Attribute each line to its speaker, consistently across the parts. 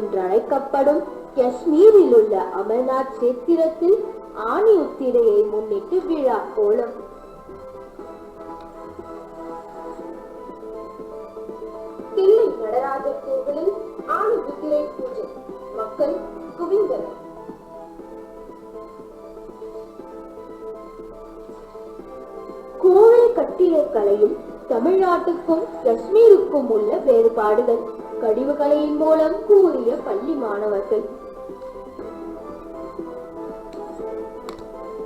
Speaker 1: என்றழைக்கப்படும் காஷ்மீரில் உள்ள அமர்நாத் சேத்திரத்தில் ஆணி உத்திரையை முன்னிட்டு விழா கோலம். தில்லை நடராஜர் கோவிலில் ஆணி உத்திரை பூஜை, மக்கள் குவிந்தனர். கோவில் கட்டிடக்கலையில் தமிழ்நாட்டுக்கும் காஷ்மீருக்கும் உள்ள வேறுபாடுகள் கடிவக்கலையின் மூலம் கூறிய பள்ளி மாணவர்கள்.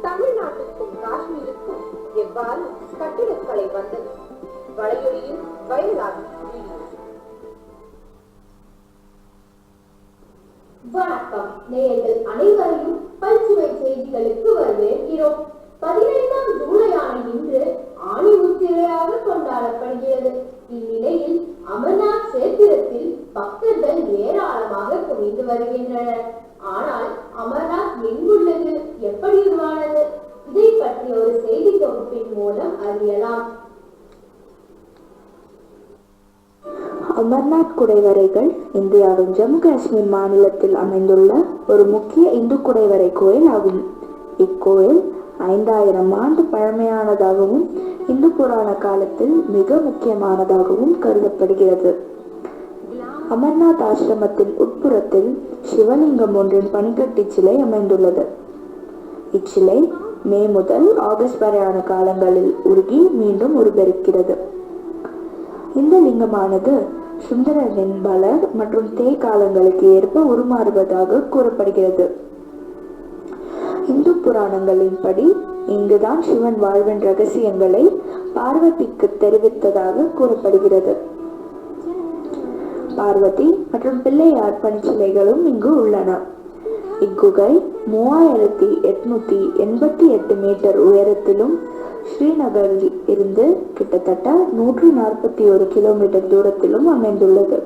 Speaker 1: தமிழ்நாட்டுக்கும் காஷ்மீருக்கும் எவ்வாறு கட்டிடக்கலை வந்தது? வலையொலியில் வைரலாகும் வீடியோ. வணக்கம் நேயர்கள் அனைவரையும் பல்சுவை செய்திகளுக்கு வரவேற்கிறோம். 15ஆம் ஜூலையான இன்று ஆணி உத்திரையாக கொண்டாடப்படுகிறது. இந்நிலையில் அமர்நாத் சேத்திரத்தில் பக்தர்கள் ஏராளமாக குவிந்து வருகின்றனர். ஆனால் அமர்நாத் எங்குள்ளது, எப்படி உருவானது? இதை பற்றி ஒரு செய்தி தொகுப்பின் மூலம் அறியலாம்.
Speaker 2: அமர்நாத் குடைவரைகள் இந்தியாவின் ஜம்மு காஷ்மீர் மாநிலத்தில் அமைந்துள்ள ஒரு முக்கிய இந்து குடைவரை கோயில் ஆகும். இக்கோயில் 5000 ஆண்டு பழமையானதாகவும் இந்து புராண காலத்தில் மிக முக்கியமானதாகவும் கருதப்படுகிறது. அமர்நாத் ஆசிரமத்தின் உட்புறத்தில் சிவலிங்கம் ஒன்றின் பனிக்கட்டி சிலை அமைந்துள்ளது. இச்சிலை மே முதல் ஆகஸ்ட் வரையான காலங்களில் உருகி மீண்டும் உருவெடுக்கிறது. இந்த லிங்கமானது சுந்தரனின் பலர் மற்றும் தேய் காலங்களுக்கு ஏற்ப உருமாறுவதாக கூறப்படுகிறது. இந்து புராணங்களின்படி இங்குதான் சிவன் வாழ்வின் ரகசியங்களை பார்வதிக்கு தெரிவித்ததாக கூறப்படுகிறது. பார்வதி மற்றும் பிள்ளையார் பணிச்சிலைகளும் இங்கு உள்ளன. இக்குகை 3888 மீட்டர் உயரத்திலும் ஸ்ரீநகரில் இருந்து கிட்டத்தட்ட 141 கிலோமீட்டர் தூரத்திலும் அமைந்துள்ளது.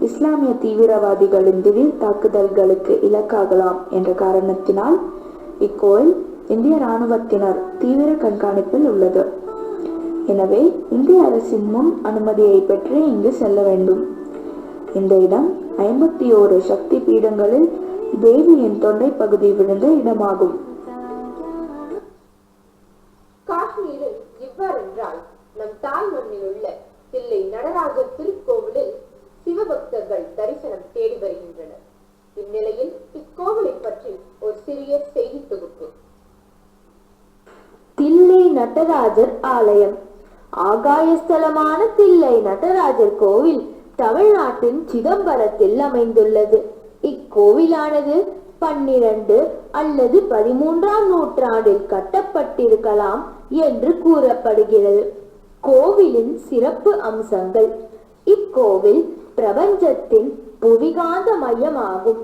Speaker 2: இஸ்லாமிய தீவிரவாதிகளின் திடீர் தாக்குதல்களுக்கு இலக்காகலாம் என்ற காரணத்தினால் இக்கோயில் இந்திய இராணுவத்தினர் தீவிர கண்காணிப்பில் உள்ளது. எனவே இந்திய அரசின் முன் அனுமதியை பெற்று இங்கு செல்ல வேண்டும். இந்த இடம் 51 சக்தி பீடங்களில் தேவியின் தொண்டை பகுதி விழுந்த இடமாகும்.
Speaker 1: காஷ்மீரில் இவ்வாறென்றால் நம் தாய் மண்ணில் உள்ள தில்லை நடராஜர் திருக்கோவிலில் சிவபக்தர்கள் தரிசனம் தேடி வருகின்றனர். இந்நிலையில் இக்கோவிலை பற்றி ஒரு சிறிய செய்தி தொகுப்பு. தில்லை நடராஜர் ஆலயம். ஆகாயஸ்தலமான தில்லை நடராஜர் கோவில் தமிழ்நாட்டின் சிதம்பரத்தில் அமைந்துள்ளது. இக்கோவிலானது 12 அல்லது 13ஆம் நூற்றாண்டில் கட்டப்பட்டிருக்கலாம் என்று கூறப்படுகிறது. கோவிலின் சிறப்பு அம்சங்கள். இக்கோவில் பிரபஞ்சத்தின் புவிகாந்த மையமாகும்.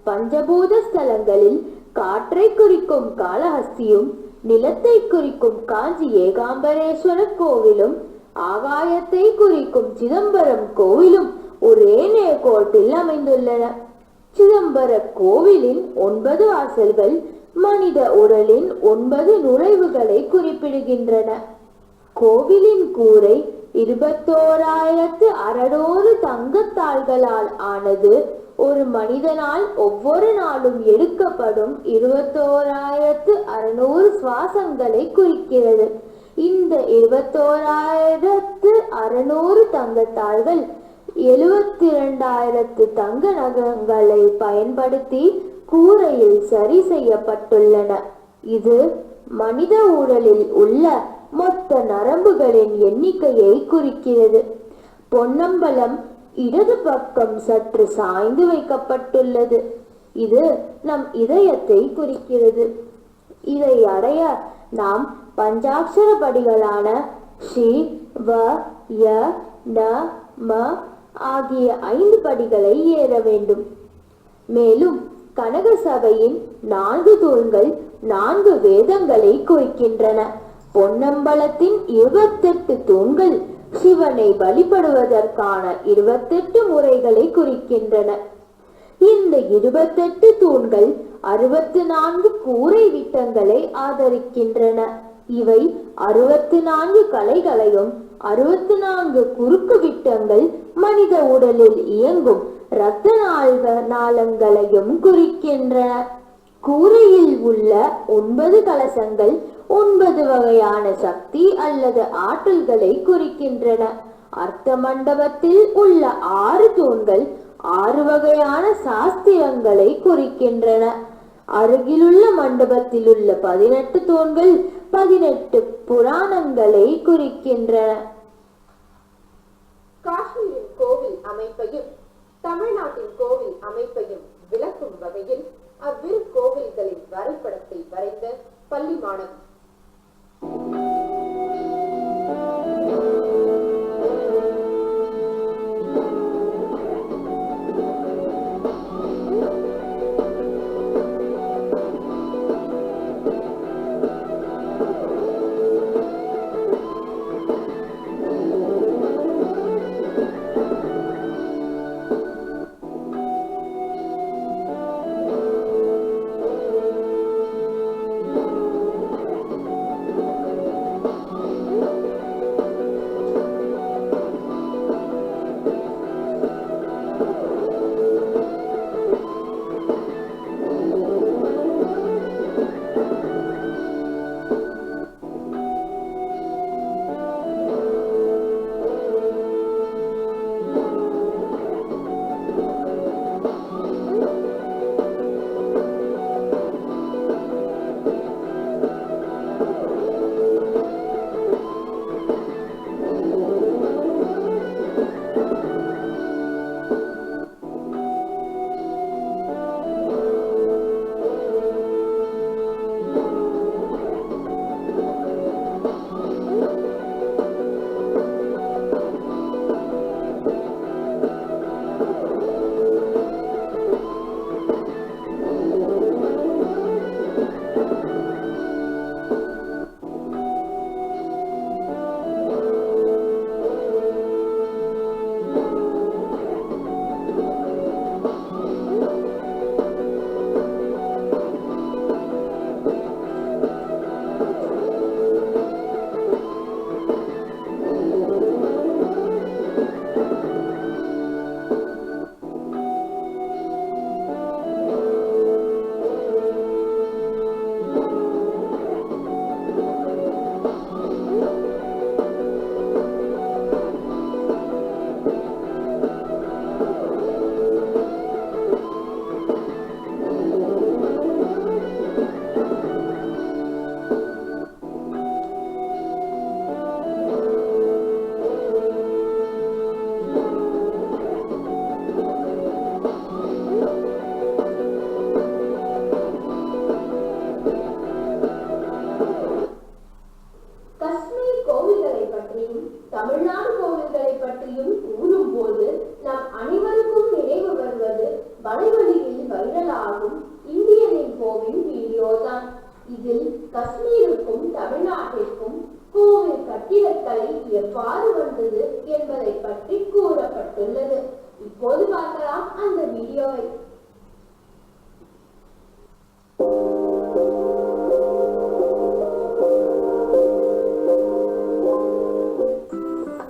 Speaker 1: பஞ்சபூத ஸ்தலங்களில் காற்றை குறிக்கும் காளஹஸ்தியும், நிலத்தை குறிக்கும் காஞ்சி ஏகாம்பரேஸ்வரர் கோவிலும், ஆகாயத்தை குறிக்கும் சிதம்பரம் கோவிலும் ஒரே நேர்கோட்டில் அமைந்துள்ளன. சிதம்பர கோவிலின் 9 வாசல்கள் மனித உடலின் 9 நுழைவுகளை குறிப்பிடுகின்றன. கோவிலின் கூரை 21,600 தங்கத்தாள்களால் ஆனது. ஒரு மனிதனால் ஒவ்வொரு நாளும் எடுக்கப்படும் 21,600 சுவாசங்களை குறிக்கிறது. இந்த 21,600 தங்கத்தாள்கள் 72,000 தங்க நகங்களை பயன்படுத்தி கூரையில் சரி செய்யப்பட்டுள்ளன. இது மனித உடலில் உள்ள மொத்த நரம்புகளின் எண்ணிக்கையை குறிக்கிறது. பொன்னம்பலம் இடது பக்கம் சற்று சாய்ந்து வைக்கப்பட்டுள்ளது. இது நம் இதயத்தை குறிக்கிறது. இதை அடைய நாம் பஞ்சாட்சர படிகளான ஸ்ரீ வ ய ந ம ஆகிய 5 படிகளை ஏற வேண்டும். மேலும் கனக சபையின் 4 தூண்கள் 4 வேதங்களை குறிக்கின்றன. பொன்னம்பலத்தின் 28 தூண்கள் சிவனை வழிபடுவதற்கான 28 முறைகளை குறிக்கின்றன. இந்த 28 தூண்கள் 64 கூரை விட்டங்களை ஆதரிக்கின்றன. இவை 64 கலைகளையும் 64 குறுக்கு விட்டங்கள் மனித உடலில் இயங்கும்
Speaker 2: இரத்த நாளங்களையும் குறிக்கின்றன. கூரையில் உள்ள 9 கலசங்கள் 9 வகையான சக்தி அல்லது ஆற்றல்களை குறிக்கின்றன. அர்த்த மண்டபத்தில் உள்ள 6 தூண்கள் 6 வகையான சாஸ்திரங்களை குறிக்கின்றன. அருகிலுள்ள மண்டபத்தில் உள்ள 18 தூண்கள் 18 புராணங்களை குறிக்கின்றன.
Speaker 1: காஷ்மீரின் கோவில் அமைப்பையும் தமிழ்நாட்டின் கோவில் அமைப்பையும் விளக்கும் வகையில் அவ்விரு கோவில்களின் வரைபடத்தை வரைந்த பள்ளி மாணவி.
Speaker 2: தமிழ்நாடு கோவில்களை பற்றியும் கூறும் போது நம் அனைவருக்கும் நினைவு வருவது வலைவழியில் வைரலாகும் இந்தியனின் கோவில் வீடியோதான். இதில் காஷ்மீருக்கும் தமிழ்நாட்டிற்கும் கோவில் கட்டிடக்கலை எவ்வாறு வந்தது என்பதை பற்றி கூறப்பட்டுள்ளது. இப்போது பார்க்கலாம் அந்த வீடியோவை.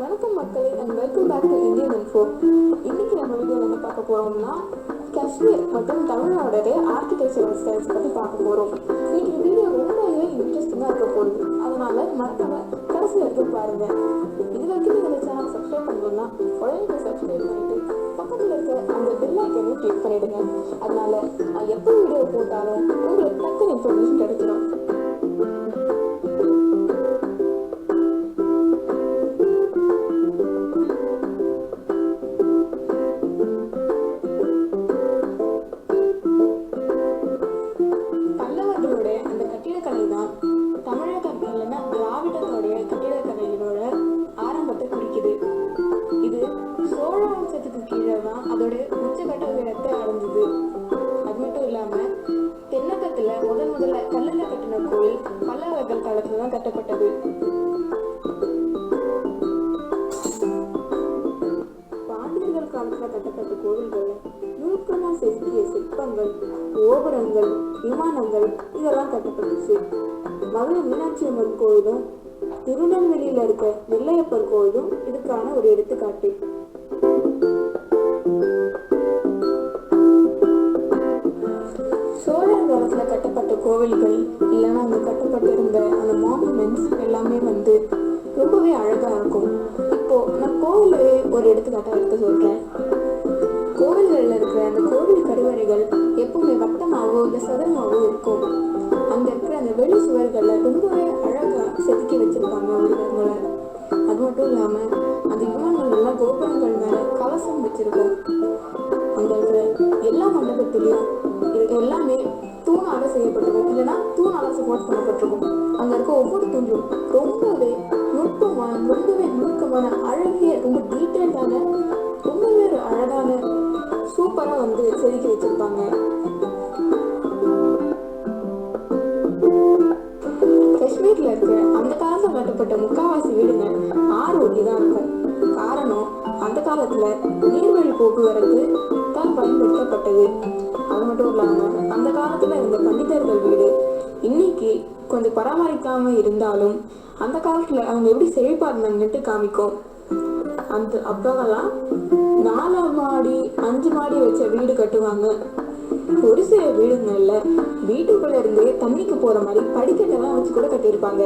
Speaker 3: வணக்கம் மக்களே, and welcome back to Indian Info. இன்னைக்கு நம்ம வீடியோவில் என்ன பார்க்க போறோம்னா காஷ்மீர் மற்றும் தமிழ்நாடோட ஆர்கிடெக்சரல் ஸ்டைல்ஸ் பற்றி பார்க்க போறோம். இன்னைக்கு வீடியோ ரொம்பவே இன்ட்ரெஸ்டிங்காக இருக்க போகுது, அதனால மறக்காம கடைசி வரைக்கும் பாருங்க. இது வரைக்கும் நீங்கள் சேனல் சப்ஸ்கிரைப் பண்ணணும்னா உடனே சப்ஸ்கிரைப் பண்ணிட்டு பக்கத்தில் இருக்க அந்த பெல் ஐக்கனையும் கிளிக் பண்ணிடுங்க. அதனால நான் எப்போ வீடியோ போட்டாலும் உங்களுக்கு டக்குனு இன்ஃபர்மேஷன் கிடைச்சிடும். தமிழகம் இல்லைன்னா திராவிடத்தோடைய கட்டிடக்கலையினோட ஆரம்பத்தை குறிக்குது. இது சோழ வம்சத்துக்கு கீழே தான் அதோட உச்சகட்ட உயரத்தை அடைஞ்சது. அது மட்டும் இல்லாம தென்னகத்துல முதல்ல கல்லுல கட்டின கோயில் பல்லவர்கள் காலத்துல தான் கட்டப்பட்டது. பாண்டியர்கள் காலத்துல கட்டப்பட்ட கோவில்கள்ல நுணுக்கமா செதுக்கிய சிற்பங்கள், கோபுரங்கள், விமானங்கள் இதெல்லாம் கட்டப்பட்டுச்சு. மதுரை மீனாட்சி அம்மன் கோயிலும் திருநெல்வேலியில இருக்க நெல்லையப்பர் கோயிலும் இதுக்கான ஒரு எடுத்துக்காட்டு. கோவில்கள் இல்லைன்னா அங்கே கட்டப்பட்டிருந்த அந்த மானுமெண்ட்ஸ் எல்லாமே வந்து ரொம்பவே அழகாக இருக்கும். இப்போது நான் கோவிலே ஒரு எடுத்துக்காட்டாக எடுத்து சொல்கிறேன். கோவில்களில் இருக்கிற அந்த கோவில் கருவறைகள் எப்பவுமே வட்டமாகவோ இல்லை சதுரமாகவோ இருக்கும். அங்கே இருக்கிற அந்த வெளி சுவர்களை ரொம்பவே அழகாக செதுக்கி வச்சுருப்பாங்க உருவங்களை. அது மட்டும் இல்லாமல் அந்த விமானங்கள்லாம் கோபுரங்கள் மேலே கலசம் வச்சுருக்கோம். அங்கே இருக்கிற எல்லா மண்டபத்திலையும் இது எல்லாமே தூணால் செய்யப்பட்டிருக்கும், இல்லைன்னா தூணால் சப்போர்ட் பண்ணப்பட்டிருக்கும். அங்கே இருக்க ஒவ்வொரு தூண்டும் ரொம்பவே நுணுக்கமான அழகிய ரொம்ப டீட்டெயில்டான ரொம்பவே ஒரு அழகான சூப்பராக வந்து செதுக்கி வச்சுருப்பாங்க. காஷ்மீரில் இருக்கிற அந்த காலத்தில் கட்டப்பட்ட முக்கால்வாசி வீடுங்க ஆறு ஒட்டி தான் இருக்கும். காரணம், அந்த காலத்தில் நீர்வழி போக்குவரத்து தான் பயன்படுத்தப்பட்டது. அது மட்டும் இல்லாமல் அந்த காலத்தில் இருந்த பண்டிதர்கள் வீடு இன்னைக்கு கொஞ்சம் பராமரிக்காமல் இருந்தாலும் அந்த காலத்தில் அவங்க எப்படி செழிப்பாக இருந்தாங்கன்ட்டு காமிக்கும். அப்போவெல்லாம் 4 மாடி 5 மாடி வச்ச வீடு கட்டுவாங்க. ஒரு சில வீடுங்கள்ல வீட்டுக்குள்ள இருந்தே தண்ணிக்கு போற மாதிரி படிக்கட்டெல்லாம் வச்சு கூட கட்டியிருப்பாங்க.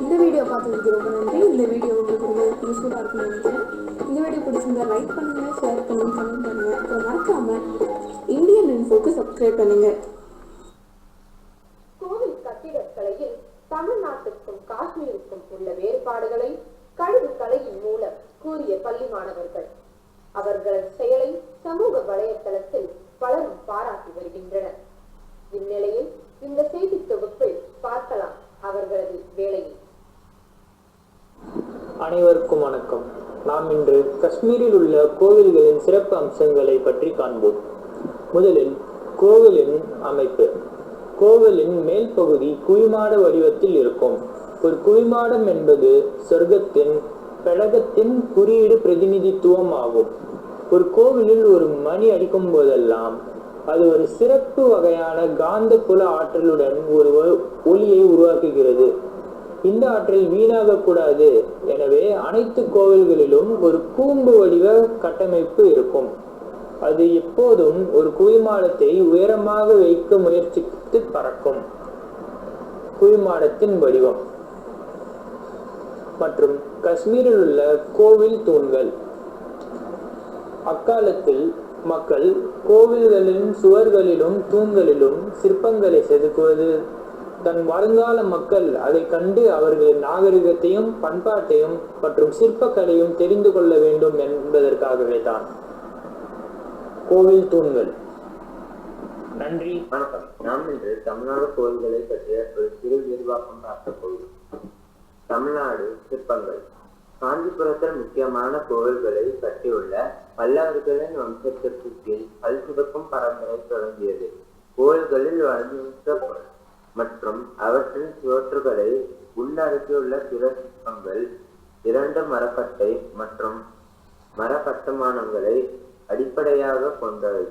Speaker 3: இந்த வீடியோ பார்த்ததுக்கு ரொம்ப நன்றி. இந்த வீடியோ உங்களுக்கு ரொம்ப யூஸ்ஃபுல்லாக இருக்குன்னு நினைக்கிறேன். இந்த வீடியோ பிடிச்சிருந்தா லைக் பண்ணுங்க, ஷேர் பண்ணுங்க, கமெண்ட் பண்ணுங்க. அப்புறம் மறக்காம இந்தியன் இன்ஃபோக்கு சப்ஸ்கிரைப் பண்ணுங்க.
Speaker 1: கோவில் கட்டிடக்கலையில் தமிழ்நாட்டுக்கும் காஷ்மீருக்கும் உள்ள வேறுபாடுகளை கழுகு கலையின் மூலம் கூறிய பள்ளி மாணவர்கள் அவர்களது செயலை சமூக வலைத்தளத்தில் பலரும் பாராட்டி வருகின்றனர். இந்நிலையில் இந்த செய்தி தொகுப்பில் பார்க்கலாம் அவர்களது வேலையை.
Speaker 4: அனைவருக்கும் வணக்கம். நாம் இன்று காஷ்மீரில் உள்ள கோவில்களின் சிறப்பு அம்சங்களை பற்றி காண்போம். முதலில் கோவிலின் அமைப்பு. கோவிலின் மேல் பகுதி குவிமாட வடிவத்தில் இருக்கும். ஒரு குவிமாடம் என்பது சொர்க்கத்தின் பெடகத்தின் குறியீடு பிரதிநிதித்துவம் ஆகும். ஒரு கோவிலில் ஒரு மணி அடிக்கும் போதெல்லாம் அது ஒரு சிறப்பு வகையான காந்த புல ஆற்றலுடன் ஒரு ஒளியை உருவாக்குகிறது. இந்த ஆற்றல் வீணாக கூடாது. எனவே அனைத்து கோவில்களிலும் ஒரு கூம்பு வடிவ கட்டமைப்பு இருக்கும். அது எப்போதும் ஒரு குவிமாடத்தை உயரமாக வைக்க முயற்சித்து பறக்கும். குவிமாடத்தின் வடிவம் மற்றும் காஷ்மீரில் உள்ள கோவில் தூண்கள். அக்காலத்தில் மக்கள் கோவில்களின் சுவர்களிலும் தூண்களிலும் சிற்பங்களை செதுக்குவது தன் வருங்கால மக்கள் அதை கண்டு அவர்களின் நாகரிகத்தையும் பண்பாட்டையும் மற்றும் சிற்பக்கலையும் தெரிந்து கொள்ள வேண்டும் என்பதற்காகவே தான். கோவில் தூண்கள். நன்றி,
Speaker 5: வணக்கம். நாம் இன்று தமிழ்நாடு கோவில்களை பற்றிய ஒரு சிறு விரிவாக்கம் பார்க்க போகிறோம். தமிழ்நாடு சிற்பங்கள். காஞ்சிபுரத்தில் முக்கியமான கோவில்களை கட்டியுள்ள பல்லவர்களின் வம்சத்திற்கு கீழ் கல் சிவக்கும் பரம்பரை தொடங்கியது. கோவில்களில் வடிவமைக்க மற்றும் அவற்றின் சுவற்றுகளை உள்ளடக்கியுள்ள சில சிற்பங்கள் 2 மரக்கட்டை மற்றும் மர கட்டுமானங்களை அடிப்படையாக கொண்டவை.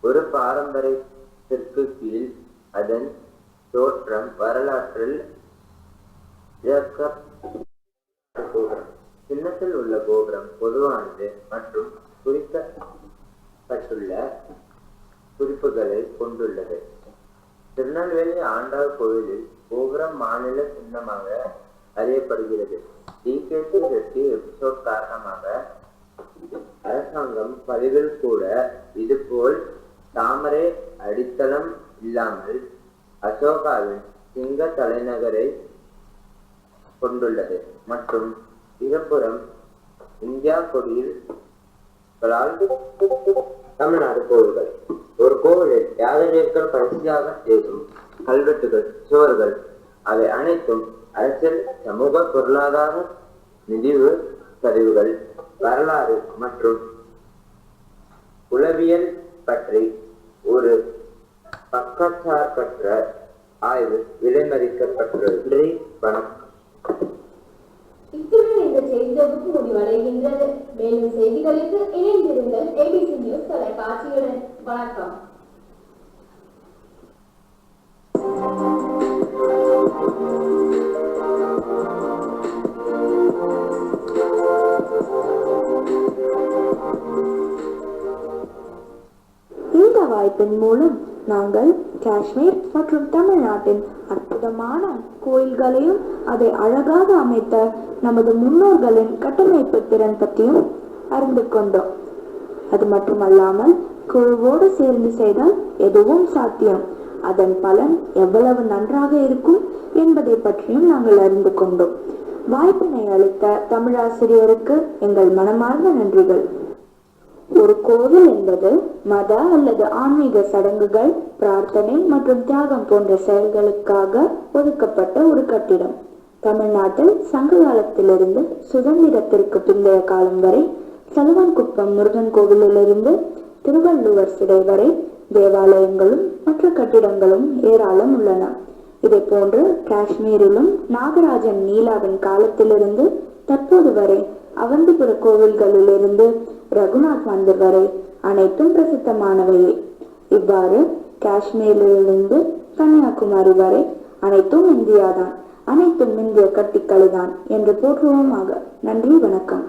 Speaker 5: ஒரு பாரம்பரியத்திற்கு கீழ் அதன் தோற்றம் வரலாற்றில் சின்னத்தில் உள்ள கோபுரம் பொதுவானது மற்றும் குறிப்பிட்டுள்ள குறிப்புகளை கொண்டுள்ளது. திருநெல்வேலி ஆண்டாள் கோவிலில் கோபுரம் மாநில சின்னமாக அறியப்படுகிறது. டிகேசி ரெட்டி எபிசோட் காரணமாக அரசாங்கம் பதிவில் கூட இதுபோல் தாமரை அடித்தளம் இல்லாமல் அசோகாவின் சிங்க தலைநகரை கொண்டுள்ளது மற்றும் இருபுறம் இந்தியா கொடியில் தமிழ்நாடு கோவில்கள். ஒரு கோவிலில் யாதவர்கள் கடைசியாக செய்யும் கல்வெட்டுகள், சுவர்கள் அவை அனைத்தும் அரசியல், சமூக, பொருளாதார, நிதிவு பதிவுகள், வரலாறு மற்றும் உளவியல் பற்றி ஒரு பக்கச்சார்பற்ற ஆய்வு விலைமதிக்கப்பட்டுள்ளது. வணக்கம்.
Speaker 1: இத்துடன் இந்த செய்தி தொகுப்பு முடிவடைகின்றது. மேலும் செய்திகளுக்கு இணைந்திருங்கள் ABC நியூஸ் தொலைக்காட்சியுடன். வணக்கம்.
Speaker 2: இந்த வாய்ப்பின் மூலம் நாங்கள் காஷ்மீர் மற்றும் தமிழ்நாட்டின் அற்புதமான கோயில்களையும் அதை அழகாக அமைத்த நமது முன்னோர்களின் கட்டமைப்பு திறன் பற்றியும் அறிந்து கொண்டோம். அது மட்டுமல்லாமல் குழுவோடு சேர்ந்து செய்தால் எதுவும் சாத்தியம், அதன் பலன் எவ்வளவு நன்றாக இருக்கும் என்பதை பற்றியும் நாங்கள் அறிந்து கொண்டோம். வாய்ப்பினை அளித்த தமிழாசிரியருக்கு எங்கள் மனமார்ந்த நன்றிகள். ஒரு கோவில் என்பது மத அல்லது ஆன்மீக சடங்குகள், பிரார்த்தனை மற்றும் தியாகம் போன்ற செயல்களுக்காக ஒதுக்கப்பட்ட ஒரு கட்டிடம். தமிழ்நாட்டில் சங்க காலத்திலிருந்து சுதந்திரத்திற்கு பிந்தைய காலம் வரை சலுவான்குப்பம் முருகன் கோவிலிலிருந்து திருவள்ளுவர் சிலை வரை தேவாலயங்களும் மற்ற கட்டிடங்களும் ஏராளம் உள்ளன. இதை போன்று காஷ்மீரிலும் நாகராஜன் நீலாவின் காலத்திலிருந்து தற்போது வரை அவந்திபுர கோவில்களிலிருந்து ரகுநாத் மந்திர் வரை அனைத்தும் பிரசித்தமானவையே. இவ்வாறு காஷ்மீரிலிருந்து கன்னியாகுமரி வரை அனைத்தும் இந்தியாதான், அனைத்தும் இந்திய கட்டிக்கலைதான் என்று போற்றுவோமாக. நன்றி, வணக்கம்.